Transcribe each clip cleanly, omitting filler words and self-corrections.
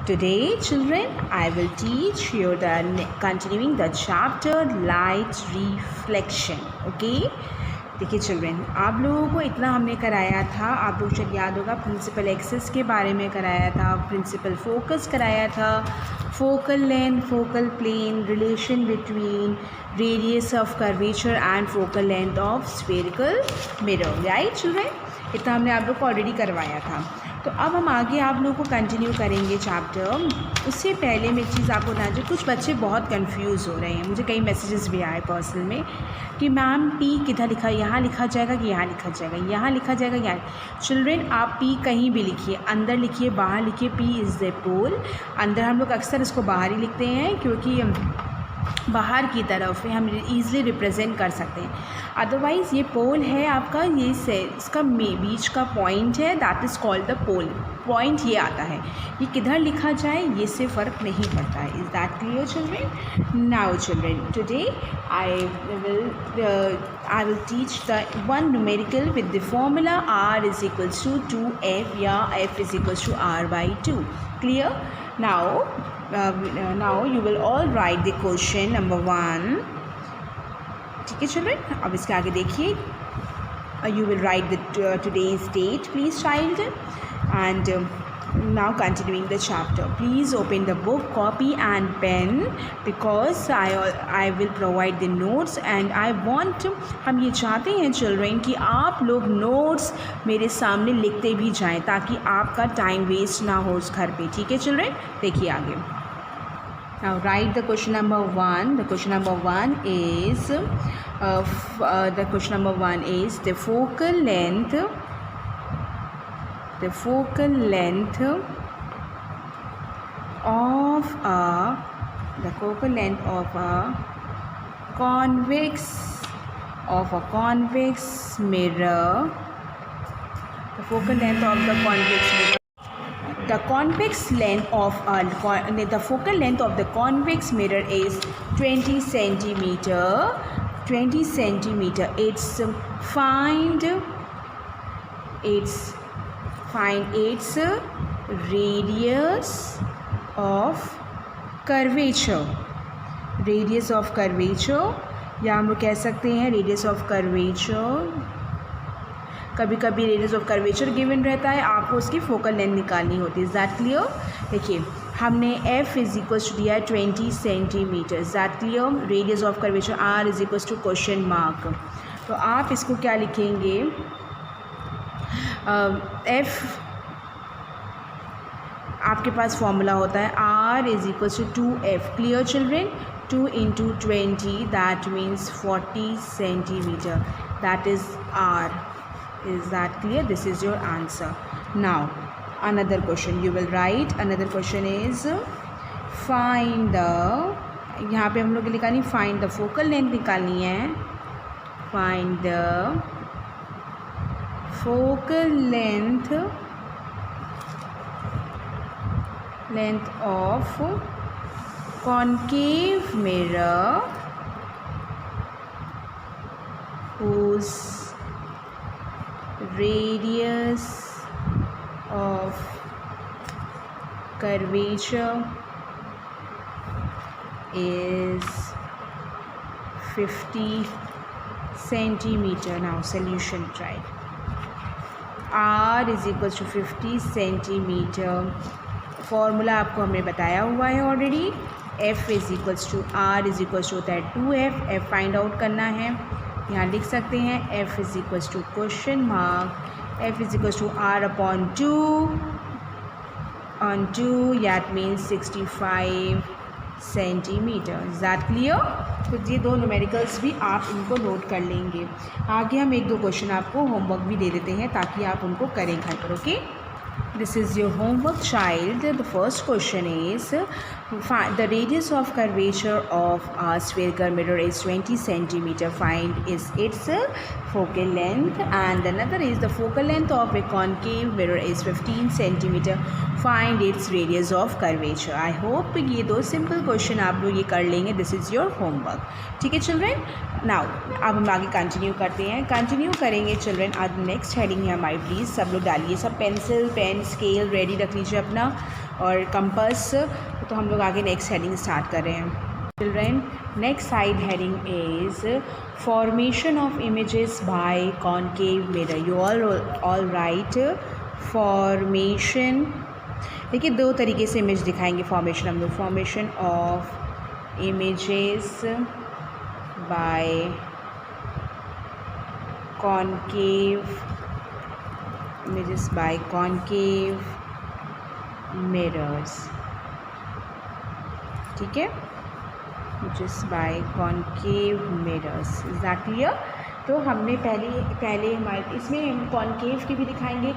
Today, children, I will teach you continuing the chapter light reflection. Okay? देखिए children, आप लोगों को इतना हमने कराया था, आप लोग शायद याद होगा, प्रिंसिपल एक्सिस के बारे में कराया था, प्रिंसिपल फोकस कराया था, focal length, focal plane, relation between radius of curvature and focal length of spherical mirror. Right children, इतना हमने आप लोग को ऑलरेडी करवाया था. तो अब हम आगे आप लोगों को कंटिन्यू करेंगे चैप्टर. उससे पहले मैं एक चीज़ आपको बता दूँ, कुछ बच्चे बहुत कंफ्यूज हो रहे हैं. मुझे कई मैसेजेस भी आए पर्सनल में कि मैम पी किधर लिखा, यहाँ लिखा जाएगा कि यहाँ लिखा जाएगा, यहाँ लिखा जाएगा यहाँ. चिल्ड्रेन, आप पी कहीं भी लिखिए, अंदर लिखिए, बाहर लिखिए. पी इज़ द पोल. अंदर हम लोग अक्सर इसको बाहर ही लिखते हैं क्योंकि बाहर की तरफ हम ईज़िली रिप्रेजेंट कर सकते हैं. अदरवाइज़ ये पोल है आपका, ये से इसका बीच का पॉइंट है, that is called the pole. Point ये आता है, ये किधर लिखा जाए ये से फ़र्क नहीं पड़ता है. Is that clear children? Now children, today I will teach the one numerical with the formula r is equals to 2f या f is equals to r/2. Clear? Now you will all write the question number 1. ठीक है children, अब इसके आगे देखिए. You will write the today's date, please child, and now continuing the chapter. Please open the book, copy and pen because I will provide the notes and I want, हम ये चाहते हैं चिल्ड्रेन कि आप लोग नोट्स मेरे सामने लिखते भी जाएं ताकि आपका टाइम वेस्ट ना हो उस घर पे. ठीक है चिल्ड्रेन, देखिए आगे. Now write the question number 1. The question number 1 is the focal length of a convex mirror. The focal length of the convex mirror. The focal length of the convex mirror is 20 centimeter. 20 centimeter. Find its radius of curvature. Radius of curvature, या हम लोग कह सकते हैं radius of curvature. कभी कभी radius of curvature given रहता है, आपको उसकी फोकल लेंथ निकालनी होती है. Is that clear? देखिए हमने f इज इक्वल्स टू दिया है 20 centimetre. Is that clear? Radius of curvature r is equals to question mark. तो आप इसको क्या लिखेंगे? f आपके पास फॉर्मूला होता है r is equals to 2f. Clear children? 2 into 20, that means 40 centimeter. That is r. Is that clear? This is your answer. Now another question you will write. Another question is find the, यहाँ पे हम लोग लिखा नहीं, find the focal length निकालनी है. Find the focal length of concave mirror whose radius of curvature is 50 centimeter. Now solution try. r is equals to 50 centimeter. Formula आपको हमने बताया हुआ है already. f is equals to r is equals to होता है 2f. f find out करना है, यहाँ लिख सकते हैं f is equals to question mark. f is equals to r upon 2 that means 65 centimetre. Is that clear? तो ये दो न्यूमेरिकल्स भी आप इनको नोट कर लेंगे. आगे हम एक दो क्वेश्चन आपको होमवर्क भी दे देते हैं ताकि आप उनको करें घर पर. Okay, this is your homework child. The first question is the radius of curvature of a spherical mirror is 20 centimeter. Find is its focal length. And another is the focal length of a concave mirror is 15 centimeter. Find its radius of curvature. I hope ये दो simple question आप लोग ये कर लेंगे. This is your homework. ठीक है children? Now अब हम आगे कंटिन्यू करते हैं. कंटिन्यू करेंगे चिल्ड्रेन. आज नेक्स्ट हेडिंग है हमारी. प्लीज़ सब लोग डालिए, सब पेंसिल पेन स्केल रेडी रख लीजिए अपना. और कंपास, तो हम लोग आगे नेक्स्ट हेडिंग स्टार्ट कर रहे हैं children. Next side heading is formation of images bye concave mirror. You all right formation. देखिए दो तरीके से इमेज दिखाएंगे फॉर्मेशन हम लोग, formation of images bye concave images by concave mirrors, ठीक है, images by concave mirrors, is that clear? तो हमने पहले हमारे इसमें कॉनकेव की भी दिखाएंगे,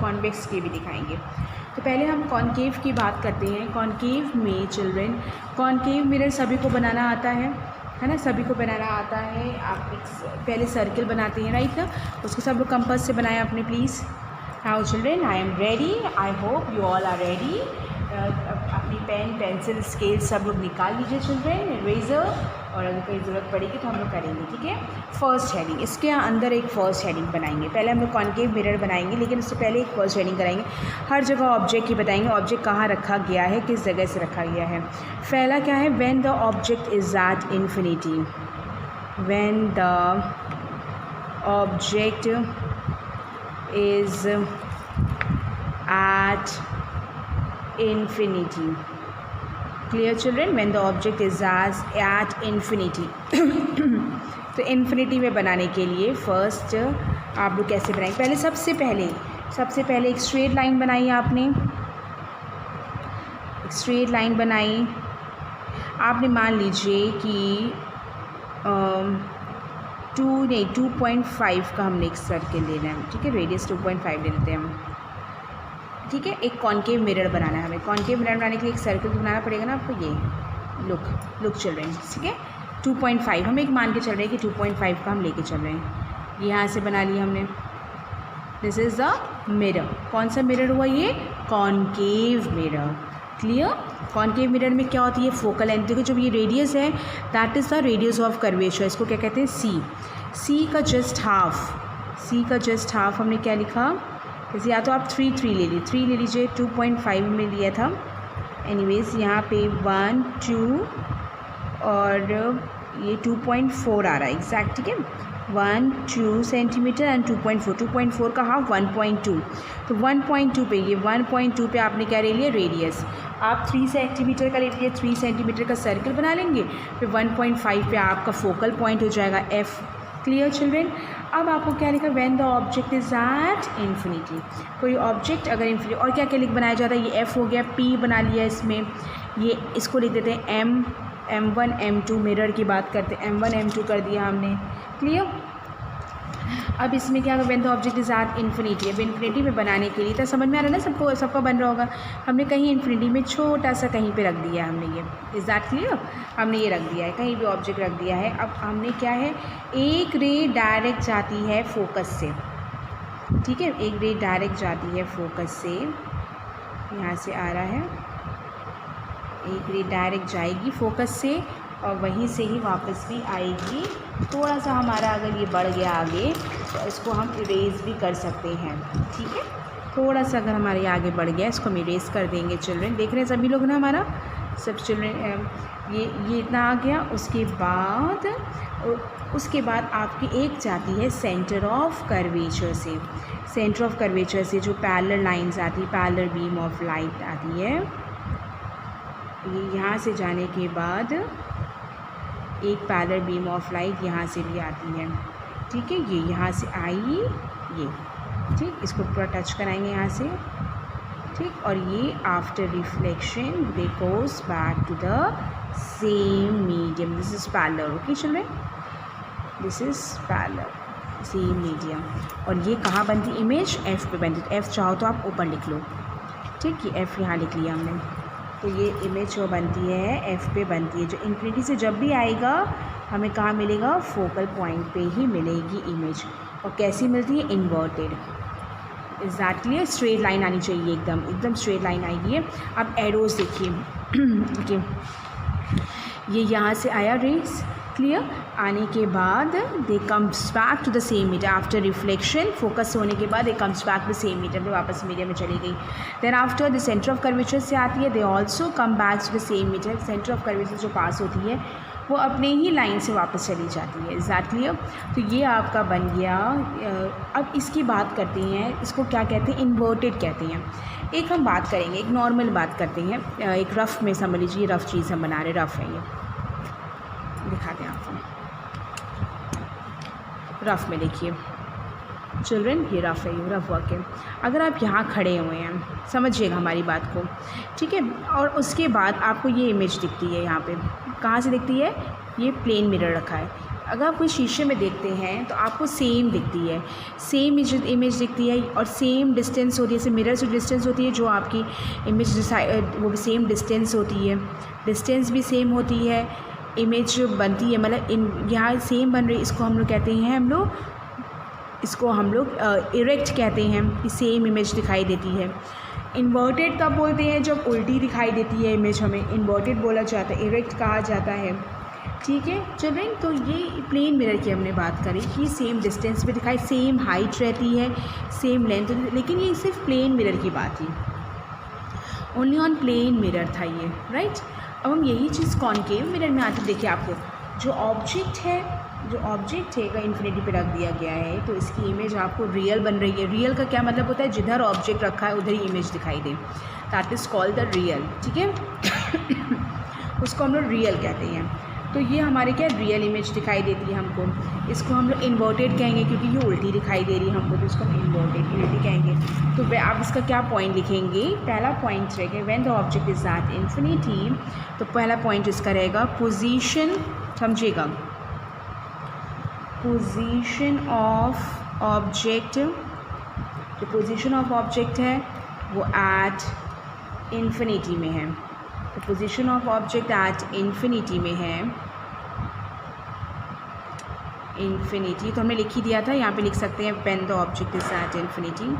कॉन्वेक्स की भी दिखाएंगे। तो पहले हम कॉनकेव की बात करते हैं। कॉनकेव में चिल्ड्रन, कॉनकेव मिरर सभी को बनाना आता है ना, सभी को बनाना आता है। आप एक पहले सर्कल बनाते हैं, राइट ना, उसको सब लोग कंपास से बनाएं आपने please. Now children I am ready, I hope you all are ready. अपनी पेन पेंसिल स्केल सब लोग निकाल लीजिए चिल्ड्रन, इरेजर, और अगर कोई ज़रूरत पड़ेगी तो हम लोग करेंगे, ठीक है। फर्स्ट हेडिंग, इसके अंदर एक फ़र्स्ट हेडिंग बनाएंगे। पहले हम लोग कॉनकेव मिरर बनाएंगे, लेकिन उससे पहले एक फ़र्स्ट हेडिंग कराएंगे। हर जगह ऑब्जेक्ट ही बताएंगे, ऑब्जेक्ट कहाँ रखा गया है, किस जगह से रखा गया है। पहला क्या है, when the object is at infinity. When the object is at infinity. Clear children? When the object is at infinity. तो इन्फिनिटी में बनाने के लिए फर्स्ट आप लोग कैसे बनाएंगे, पहले सबसे पहले एक स्ट्रेट लाइन बनाई आपने, एक स्ट्रेट लाइन बनाई आपने। मान लीजिए कि 2.5 का हमने एक सर्कल लेना है, ठीक है, रेडियस 2.5 ले लेते हैं हम, ठीक है। एक कॉनकेव मिरर बनाना है हमें। कॉनकेव मिरर बनाने के लिए एक सर्कल तो बनाना पड़ेगा ना आपको। ये लुक चिल्ड्रन, ठीक है, 2.5 हम एक मान के चल रहे हैं कि 2.5 का हम लेके चल रहे हैं। यहाँ से बना लिया हमने, दिस इज़ द मिरर। कौन सा मिरर हुआ ये, concave mirror. Clear? Concave mirror में क्या होती है, फोकल लेंथ। देखो जब ये रेडियस है, that is the radius of curvature, इसको क्या कहते हैं, सी का जस्ट हाफ हमने क्या लिखा, जैसे या तो आप 3 ले लीजिए, 2.5 में लिया था। एनीवेज यहाँ पे 1 2 और ये 2.4 आ रहा है एग्जैक्ट, ठीक है। 1 2 सेंटीमीटर एंड 2.4 का हाफ 1.2। तो 1.2 पे, ये 1.2 पे आपने क्या ले लिया, रेडियस। आप 3 सेंटीमीटर का ले लीजिए, 3 सेंटीमीटर का सर्कल बना लेंगे, फिर 1.5 पे आपका फोकल पॉइंट हो जाएगा एफ। Clear children? अब आपको क्या लिखा, when the object is at infinity. कोई ऑब्जेक्ट अगर इन्फिनिटी, और क्या क्या लिख बनाया जाता है, ये एफ हो गया, पी बना लिया इसमें, ये इसको लिख देते हैं M1 M2, मिरर की बात करते हैं, M1 M2 कर दिया हमने। क्लियर? अब इसमें क्या होगा, when the object is at infinity. अब इन्फिनिटी में बनाने के लिए तो समझ में आ रहा है ना, सबका बन रहा होगा। हमने कहीं इन्फिनिटी में छोटा सा कहीं पे रख दिया है हमने, ये इज़ दैट क्लियर, हमने ये रख दिया है, कहीं भी ऑब्जेक्ट रख दिया है। अब हमने क्या है, एक रे डायरेक्ट जाती है फोकस से, ठीक है, एक रे डायरेक्ट जाती है फोकस से, यहाँ से आ रहा है, एक रे डायरेक्ट जाएगी फोकस से और वहीं से ही वापस भी आएगी। थोड़ा सा हमारा अगर ये बढ़ गया आगे तो इसको हम इरेज भी कर सकते हैं, ठीक है। थोड़ा सा अगर हमारे आगे बढ़ गया इसको हम इरेज कर देंगे चिल्ड्रन। देख रहे हैं सभी लोग ना, हमारा सब चिल्ड्रन, ये इतना आ गया। उसके बाद आपकी एक जाती है सेंटर ऑफ कर्वेचर से, सेंटर ऑफ कर्वेचर से जो पैरेलल लाइंस आती है, पैरेलल बीम ऑफ लाइट आती है, ये यहाँ से जाने के बाद एक पैरेलल बीम ऑफ लाइट यहाँ से भी आती है, ठीक है। ये यहाँ से आई, ये ठीक, इसको पूरा टच कराएंगे यहाँ से, ठीक। और ये after reflection they goes back to the same medium, this is parallel, okay children, this is parallel same medium. और ये कहाँ बनती इमेज, एफ़ पे बनती। एफ़ चाहो तो आप ऊपर लिख लो, ठीक, ये एफ़ यहाँ लिख लिया हमने। तो ये इमेज जो बनती है एफ़ पे बनती है, जो इन्फिनिटी से जब भी आएगा हमें कहाँ मिलेगा, फोकल पॉइंट पे ही मिलेगी इमेज। और कैसी मिलती है, इन्वर्टेड। एग्जैक्टली स्ट्रेट लाइन आनी चाहिए, एकदम स्ट्रेट लाइन आएगी है। अब एरोज़ देखिए, देखिए ये यहाँ से आया रेस, क्लियर। आने के बाद they comes back to the same metre after reflection, focus होने के बाद they comes back to the same metre, में वापस मीडियम में चली गई। Then after the centre of curvature से आती है, they also come back to the same metre, centre of curvature जो पास होती है वो अपने ही लाइन से वापस चली जाती है। Is that clear? तो ये आपका बन गया। अब इसकी बात करते हैं, इसको क्या कहते हैं, इन्वर्टेड कहते हैं। एक हम बात करेंगे, एक नॉर्मल बात करते हैं, एक रफ़ में समझ लीजिए, रफ़ चीज़ हम बना रहे, रफ़ है ये, दिखाते हैं आपको। रफ़ में देखिए चिल्ड्रन, ये रफ़ है, ये रफ़ वर्क है। अगर आप यहाँ खड़े हुए हैं, समझिएगा हमारी बात को, ठीक है। और उसके बाद आपको ये इमेज दिखती है, यहाँ पे कहाँ से दिखती है, ये प्लेन मिरर रखा है। अगर आप कोई शीशे में देखते हैं तो आपको सेम दिखती है, सेम इमेज दिखती है और सेम डिस्टेंस होती है, जैसे मिरर से डिस्टेंस होती है, जो आपकी इमेज वो भी सेम डिस्टेंस होती है, डिस्टेंस भी सेम होती है, इमेज बनती है, मतलब यहाँ सेम बन रही, इसको हम लोग कहते हैं, इसको हम लोग इरेक्ट कहते हैं कि सेम इमेज दिखाई देती है। इन्वर्टेड कब बोलते हैं, जब उल्टी दिखाई देती है इमेज, हमें इन्वर्टेड बोला जाता है, इरेक्ट कहा जाता है, ठीक है चिल्ड्रन। तो ये प्लेन मिरर की हमने बात करी कि सेम डिस्टेंस पे दिखाई, सेम हाइट रहती है, सेम लेंथ, लेकिन ये सिर्फ प्लेन मिरर की बात थी, ओनली ऑन प्लेन मिरर था ये, राइट। अब हम यही चीज़ कॉनकेव मिरर में आते, देखिए आपको जो ऑब्जेक्ट है अगर इन्फिनिटी पे रख दिया गया है तो इसकी इमेज आपको रियल बन रही है। रियल का क्या मतलब होता है, जिधर ऑब्जेक्ट रखा है उधर ही इमेज दिखाई दे, that is called the real, ठीक है। उसको हम लोग रियल कहते हैं। तो ये हमारे क्या रियल इमेज दिखाई देती है हमको, इसको हम लोग इन्वर्टेड कहेंगे क्योंकि ये उल्टी दिखाई दे रही है हमको, तो इसको हम इन्वर्टेड उल्टी कहेंगे। तो वे आप इसका क्या पॉइंट लिखेंगे, पहला पॉइंट रहेगा when the object is at infinity, तो पहला पॉइंट इसका रहेगा पोजीशन, समझिएगा, पोजीशन ऑफ ऑब्जेक्ट, जो पोजीशन ऑफ ऑब्जेक्ट है वो एट इन्फिनिटी में है, तो position of object at infinity में है, इन्फिनिटी तो हमने लिख ही दिया था, यहाँ पे लिख सकते हैं when the object is at infinity,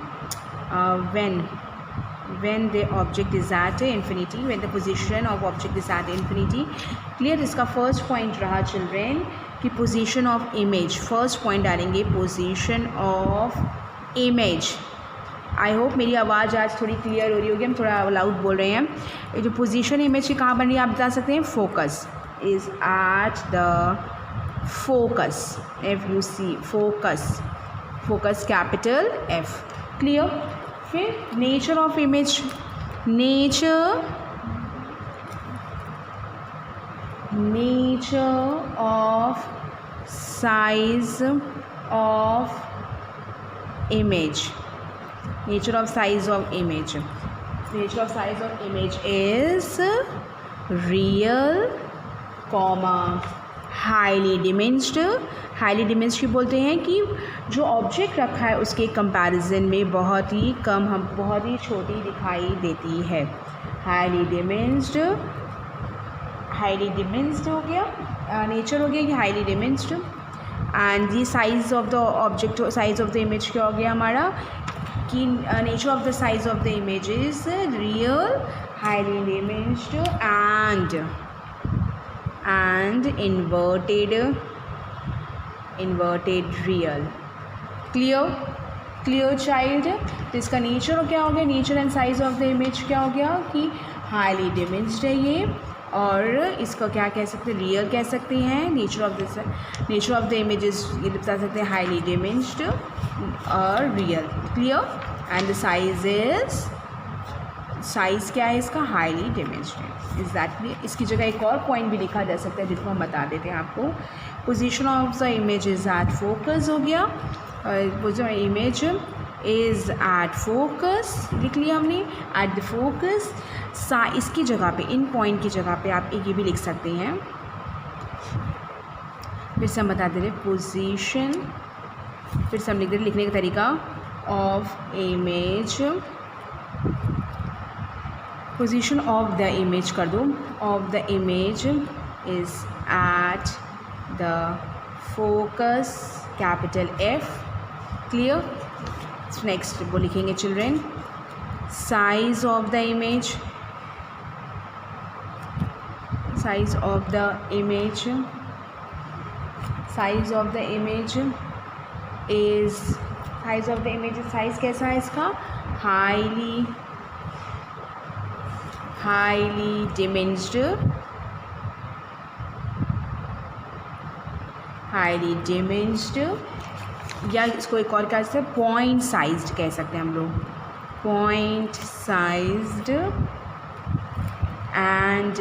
when the object is at infinity, when the position of object is at infinity, clear। इसका फर्स्ट पॉइंट रहा चिल्ड्रेन कि position of image, first point डालेंगे position of image. I hope मेरी आवाज़ आज थोड़ी clear हो रही होगी, हम थोड़ा लाउड बोल रहे हैं। ये जो पोजीशन इमेज की कहाँ बन रही है आप बता सकते हैं, focus is at the focus, FUC, focus capital F, clear. फिर nature of image, nature of size of image, nature of size of image, nature of size of image is real, comma highly diminished. Highly diminished की बोलते हैं कि जो object रखा है उसके comparison में बहुत ही कम, हम बहुत ही छोटी दिखाई देती है। हाईली डिमेंस्ड हो गया, नेचर हो गया ये हाईली डिमेंस्ड। एंड ये size of the object, size of the image क्या हो गया हमारा कि nature of the size of the image is real, highly diminished and inverted real, clear child। तो इसका नेचर क्या हो गया, nature and size of the image क्या हो गया कि हाईली डिमेंस्ड है ये, और इसका क्या कह सकते हैं, रियल कह सकते हैं। नेचर ऑफ द इमेजेस ये बता सकते हैं हाईली डिमेंस्ड और real, clear. And the size क्या है इसका, हाईली डिमेंस्ड है, इज़ दैट क्लियर। इसकी जगह एक और पॉइंट भी लिखा जा सकता है जिसको हम बता देते हैं आपको। Position of the image is at focus हो गया, वो जो इमेज इज़ एट फोकस लिख लिया हमने, एट द फोकस। इसकी जगह पे, इन पॉइंट की जगह पे आप एक ये भी लिख सकते हैं, फिर से हम बता दे रहे पोजीशन, फिर से हम लिख दे लिखने का तरीका of image, position of the image कर दो, of the image is at the focus capital F, clear. Next वो लिखेंगे children, size of the image, size of the image size of the image is, size of the image, size कैसा है इसका, highly diminished, या इसको एक और कह सकते हैं पॉइंट साइज्ड कह सकते हैं हम लोग, point sized and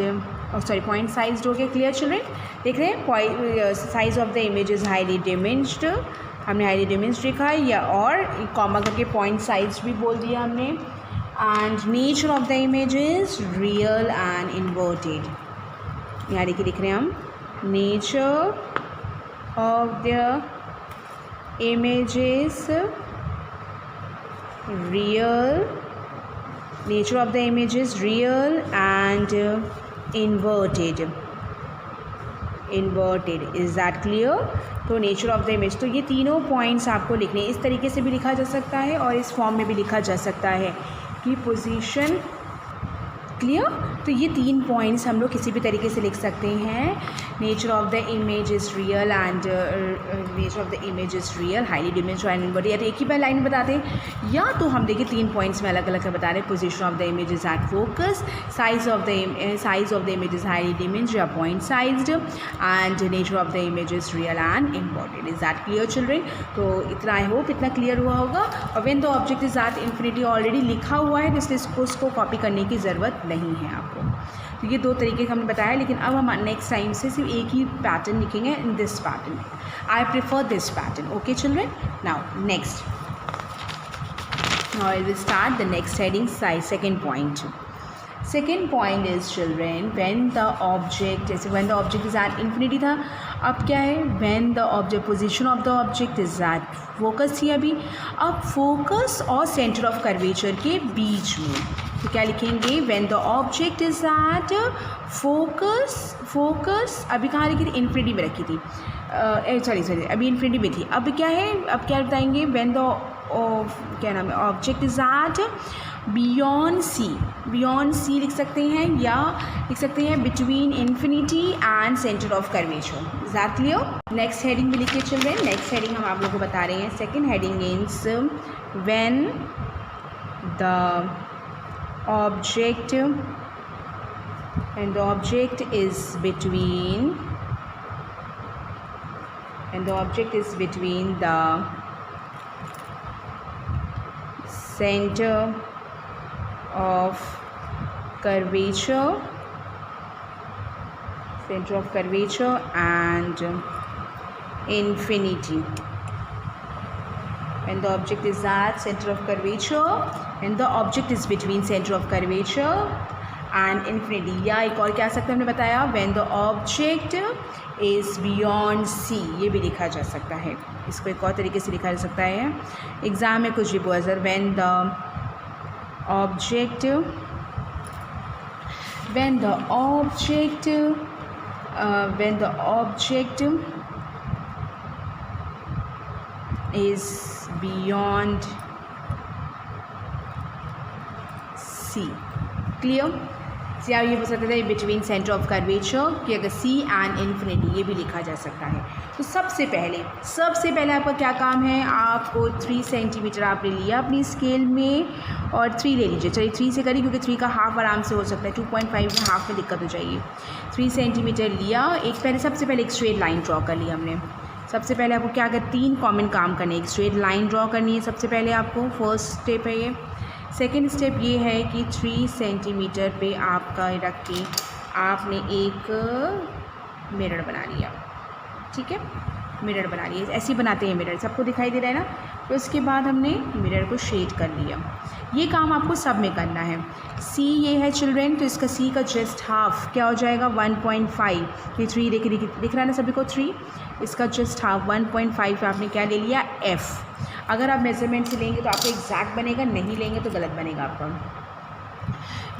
point sized हो गया। क्लियर चिल्ड्रेन, देख रहे हैं, size of the image is highly diminished, हमने हाईली डिमेंस्ड लिखा है, या और कॉमा करके पॉइंट साइज भी बोल दिया हमने। And nature of the image is real and inverted, यहाँ देखिए लिख रहे हैं हम, nature of the image is real, nature of the image is real and inverted, is that clear. तो नेचर ऑफ द इमेज, तो ये तीनों पॉइंट्स आपको लिखने, इस तरीके से भी लिखा जा सकता है और इस फॉर्म में भी लिखा जा सकता है कि पोजीशन। क्लियर, तो ये 3 पॉइंट्स हम लोग किसी भी तरीके से लिख सकते हैं, nature of the image is real and nature of the image is real, highly diminished and inverted, या तो एक ही बार लाइन में बताते हैं, या तो हम देखिए 3 पॉइंट्स में अलग अलग बता रहे हैं, position of the image is at focus, size of the image is highly diminished या point sized, and nature of the image is real and inverted. Is that clear children? तो इतना, आई होप इतना clear हुआ होगा। और when the object is at infinity already लिखा हुआ है, इसलिए उसको कॉपी करने की ज़रूरत नहीं है आपको। तो ये 2 तरीके हमने बताया, लेकिन अब हम नेक्स्ट टाइम से सिर्फ एक ही पैटर्न लिखेंगे, in this pattern. I prefer this pattern. Okay children, now next, now I will start the next heading, second point. Second point is children, when the object, जैसे when the object is at infinity था, अब क्या है, when the object, position of the object is at focus थी अभी, अब focus और centre of curvature के बीच में, तो क्या लिखेंगे, when the object is at focus, अभी कहाँ लिखी थी, इन्फिनिटी में रखी थी, सॉरी अभी इन्फिनिटी में थी, अब क्या है, अब क्या बताएंगे, व्हेन द क्या नाम है, object is at beyond C लिख सकते हैं, या लिख सकते हैं between infinity and centre of curvature. Is that clear? Next heading भी लिखिए चिल्ड्रेन। नेक्स्ट हेडिंग हम आप लोगों को बता रहे हैं, second heading is when the object is between the center of curvature and infinity. When the object is at center of curvature and the object is between center of curvature and infinity, या एक और क्या सकते हैं, हमने बताया when the object is beyond C, ये भी लिखा जा सकता है, इसको एक और तरीके से लिखा जा सकता है, एग्ज़ाम में कुछ भी बोला sir, when the object is beyond C, clear? या ये बोल सकते थे बिटवीन सेंटर ऑफ कर्वेचर, कि अगर सी एंड इन्फिनिटी, ये भी लिखा जा सकता है। तो सबसे पहले आपका क्या काम है, आपको 3 सेंटीमीटर आपने लिया अपनी स्केल में, और 3 ले लीजिए, चलिए 3 से करिए, क्योंकि 3 का हाफ आराम से हो सकता है, 2.5 में हाफ में दिक्कत हो जाएगी। 3 सेंटीमीटर लिया, सबसे पहले एक स्ट्रेट लाइन ड्रॉ कर लिया हमने। सबसे पहले आपको क्या कर, 3 कॉमन काम करने, एक स्ट्रेट लाइन ड्रॉ करनी है सबसे पहले आपको, फर्स्ट स्टेप है ये। सेकेंड स्टेप ये है कि 3 सेंटीमीटर पे आपका रख के आपने एक मिरर बना लिया, ठीक है, मिरर बना लिया, ऐसे ही बनाते हैं मिरर, सबको दिखाई दे रहा है ना। तो उसके बाद हमने मिरर को शेड कर लिया, ये काम आपको सब में करना है। सी ये है चिल्ड्रेन, तो इसका सी का जस्ट हाफ क्या हो जाएगा, 1.5, ये 3 दिख रहा है ना सभी को, 3, इसका जस्ट हाफ 1.5 आपने क्या ले लिया, एफ़। अगर आप मेजरमेंट से लेंगे तो आपको एग्जैक्ट बनेगा, नहीं लेंगे तो गलत बनेगा आपका।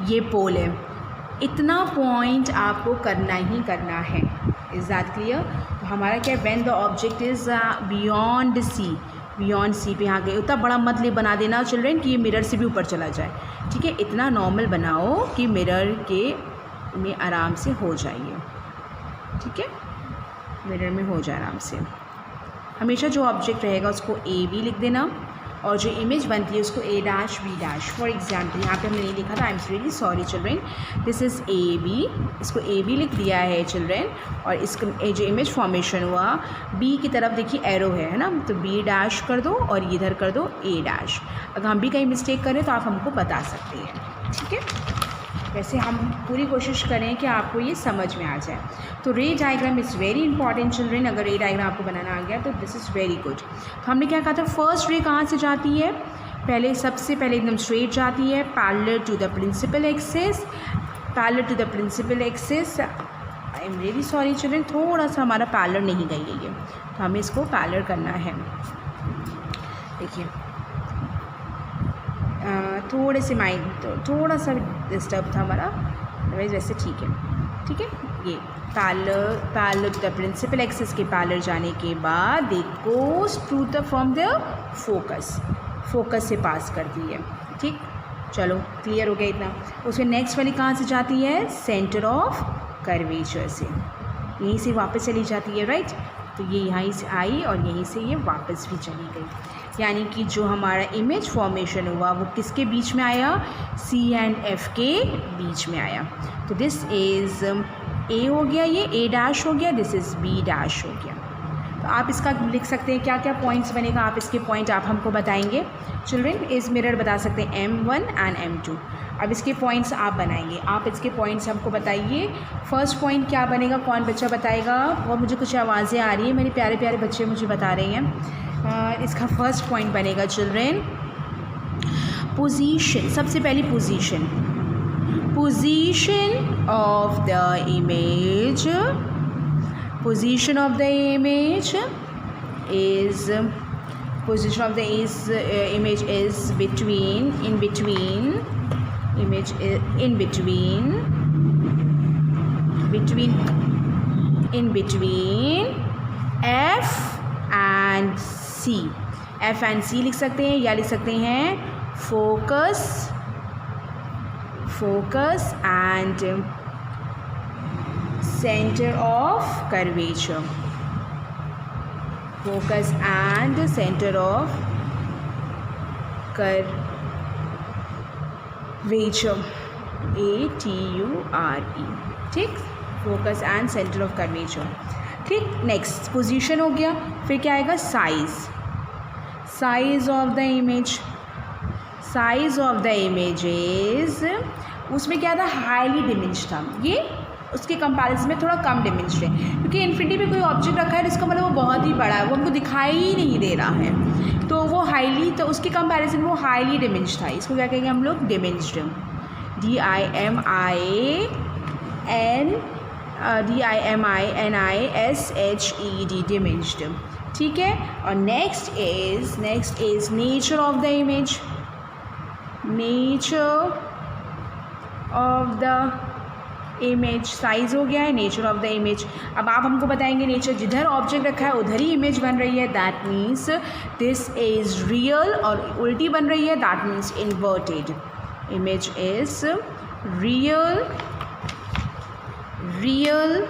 ये पोल है, इतना पॉइंट आपको करना ही करना है। Is that clear? तो हमारा क्या है, when the object is beyond C पे यहाँ गए, उतना बड़ा मत ले बना देना चिल्ड्रेन कि ये मिरर से भी ऊपर चला जाए, ठीक है, इतना नॉर्मल बनाओ कि मिरर के में आराम से हो जाइए, ठीक है। मिरर में हो जाए आराम से। हमेशा जो ऑब्जेक्ट रहेगा उसको ए बी लिख देना और जो इमेज बनती है उसको A dash B dash. For example यहाँ पे हमने नहीं लिखा था, I am really sorry children, this is A B, इसको ए बी लिख दिया है चिल्ड्रेन। और इसको जो इमेज फॉर्मेशन हुआ बी की तरफ देखिए एरो है ना, तो बी डैश कर दो और इधर कर दो ए डैश। अगर हम भी कहीं मिस्टेक करें तो आप हमको बता सकते हैं, ठीक है। वैसे हम पूरी कोशिश करें कि आपको ये समझ में आ जाए। तो रे diagram is very important children. अगर रे डायग्राम आपको बनाना आ गया तो दिस इज़ वेरी गुड। तो हमने क्या कहा था, फर्स्ट रे कहाँ से जाती है, सबसे पहले एकदम स्ट्रेट जाती है parallel to the principal axis, parallel to the principal axis. I am really sorry children, थोड़ा सा हमारा पैरेलल नहीं गई है ये, तो हमें इसको पैरेलल करना है। देखिए थोड़े से माइंड थोड़ा सा डिस्टर्ब था हमारा, अदरवाइज वैसे ठीक है, ठीक है। ये parallel to the principal axis के पैरेलल जाने के बाद they goes to the from the focus से पास करती है, ठीक। चलो क्लियर हो गया इतना। उसमें नेक्स्ट वाली कहाँ से जाती है, सेंटर ऑफ कर्वेचर से, यहीं से वापस चली जाती है, राइट। तो ये यहाँ से आई और यहीं से ये वापस भी चली गई, यानी कि जो हमारा इमेज फॉर्मेशन हुआ वो किसके बीच में आया, सी एंड एफ के बीच में आया। तो दिस इज़ ए हो गया, ये ए डैश हो गया, दिस इज़ बी डैश हो गया। तो आप इसका लिख सकते हैं क्या क्या पॉइंट्स बनेगा, आप इसके पॉइंट आप हमको बताएंगे चिल्ड्रेन। इस मिरर बता सकते हैं M1 एंड M2। अब इसके पॉइंट्स आप बनाएंगे, आप इसके पॉइंट्स हमको बताइए। फर्स्ट पॉइंट क्या बनेगा, कौन बच्चा बताएगा, वो मुझे कुछ आवाज़ें आ रही हैं, मेरे प्यारे प्यारे बच्चे मुझे बता रहे हैं। इसका फर्स्ट पॉइंट बनेगा चिल्ड्रेन पोजीशन। सबसे पहली position of the image, position of the image is image is between F and C। F and C लिख सकते हैं या लिख सकते हैं focus and center of curvature, focus and center of curvature, ATURE, ठीक। Focus and centre of curvature, ठीक। Next position हो गया, फिर क्या आएगा, साइज ऑफ द इमेज उसमें क्या था, हाईली डिमिन्स्ड था, ये उसके कंपैरिजन में थोड़ा कम डिमिन्स्ड है, क्योंकि इन्फिनिटी पे कोई ऑब्जेक्ट रखा है जिसका मतलब वो बहुत ही बड़ा है, वो हमको दिखाई ही नहीं दे रहा है, तो वो हाईली, तो उसके कंपैरिजन में वो हाईली डिमिन्स्ड था। इसको क्या कहेंगे हम लोग, डिमिन्स्ड, DIMINISHED, डिमिन्स्ड, ठीक है। और next is nature of the image, image size हो गया है, नेचर ऑफ द इमेज। अब आप हमको बताएंगे नेचर, जिधर ऑब्जेक्ट रखा है उधर ही इमेज बन रही है, that means this is real, और उल्टी बन रही है that means inverted. Image is real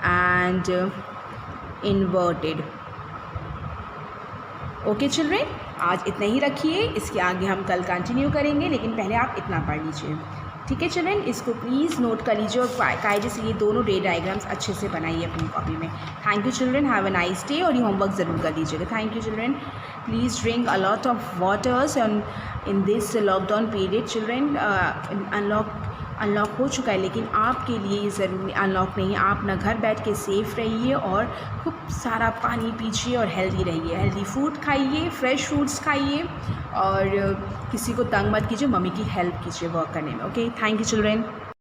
and inverted. Okay children, आज इतना ही रखिए, इसके आगे हम कल कंटिन्यू करेंगे, लेकिन पहले आप इतना पढ़ लीजिए, ठीक है चिल्ड्रेन। इसको प्लीज़ नोट कर लीजिए और कायदे से ये दोनों रे डायग्राम्स अच्छे से बनाइए अपनी कॉपी में। Thank you children, have a nice day, और ये होमवर्क ज़रूर कर लीजिएगा। Thank you children, please drink a lot of waters and in this lockdown period children. Unlock हो चुका है, लेकिन आपके लिए ये ज़रूरी अनलॉक नहीं है। आप ना घर बैठ के सेफ़ रहिए और खूब सारा पानी पीजिए और हेल्दी रहिए, हेल्दी फूड खाइए, फ्रेश फ्रूट्स खाइए, और किसी को तंग मत कीजिए, मम्मी की हेल्प कीजिए वर्क करने में। Okay, thank you children.